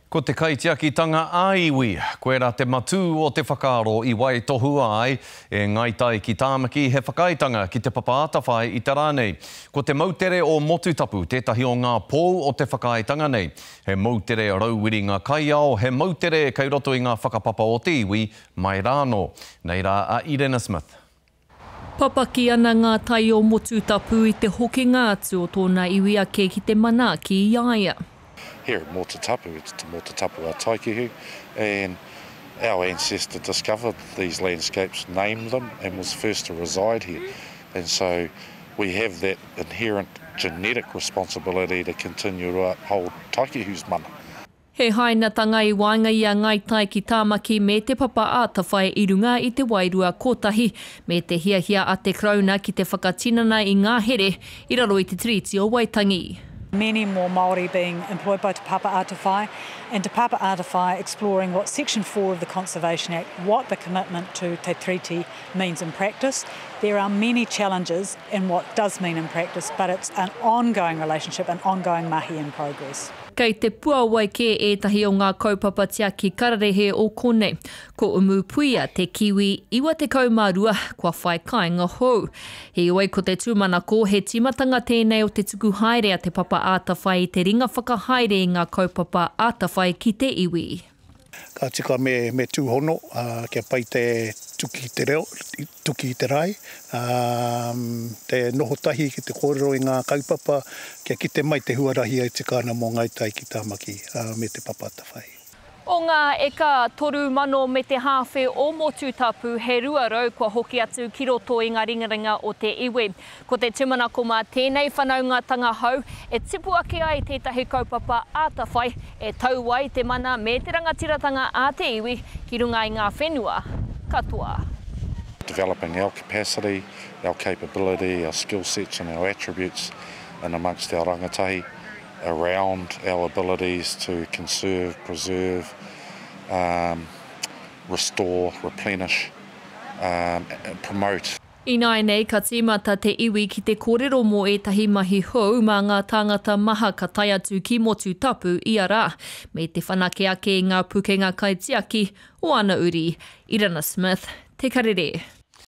Ko te kaitiakitanga a iwi, koe rā te matū o te whakaaro I wai tohua ai e ngaitai ki tāmaki he whakaitanga ki te papaatawhai I te rānei. Ko te mautere o motutapu, tētahi o ngā pou o te whakaitanga nei. He mautere rauwiri ngā kaiao, he mautere kei roto I ngā whakapapa o te iwi, mai rāno. Nei rā a Irena Smith. Papaki ana ngā tai o motutapu I te hokinga atu o tōna iwi ake ki te mana ki Iaia. Here at Motutapu, it's the Motutapu Taikihu, and our ancestor discovered these landscapes, named them, and was first to reside here. And so we have that inherent genetic responsibility to continue to uphold Taikihu's mana. He hainatanga I wainga I a ngaitai ki tāmaki me te papa ātawhai I runga I te wairua kotahi, me te hiahia a te krauna ki te whakatinana I ngā here, I raro I te tiriti o Waitangi. Many more Māori being employed by Te Papa Ātawhai, and Te Papa Ātawhai exploring what Section 4 of the Conservation Act, what the commitment to Te Tiriti means in practice. There are many challenges in what does mean in practice, but it's an ongoing relationship, an ongoing mahi in progress. Kei te puawai ke ētahi o ngā kaupapa tiaki kararehe o konei. Ko umu puia te kiwi iwa te kaumārua kua whai kāinga hou. He oi ko te tūmanako he timatanga tēnei o te tuku haere a te papa ātawhai I te ringa whakahaere I ngā kaupapa ātawhai ki te iwi. Ka tika me tūhono, kia pai te tuki te reo, tuki te rai, te noho tahi ki te kōrero I ngā kaupapa, kia kite mai te huarahi ai te kāna mō ngaitai ki tāmaki me te papa Ātawhai. O ngā eka toru mano me te hawhe o Motutapu, he ruarau kua hoki atu ki roto I ngā ringaringa o te iwi. Ko te tumanako mā tēnei whanaungatanga hau, e tipu ake ai tētahi kaupapa ātawhai, e tau ai te mana me te rangatiratanga a te iwi, ki runga I ngā whenua katoa. Developing our capacity, our capability, our skill sets and our attributes and amongst our rangatahi around our abilities to conserve, preserve, restore, replenish, promote. I nai nei ka tīmata te iwi ki te kōrero mō ētahi mahi hou mā ngā tāngata maha ka tai atu ki Motutapu I a rā, me te whanake ake ngā pukenga kaitiaki o ana uri. Irena Smith, Te Karere.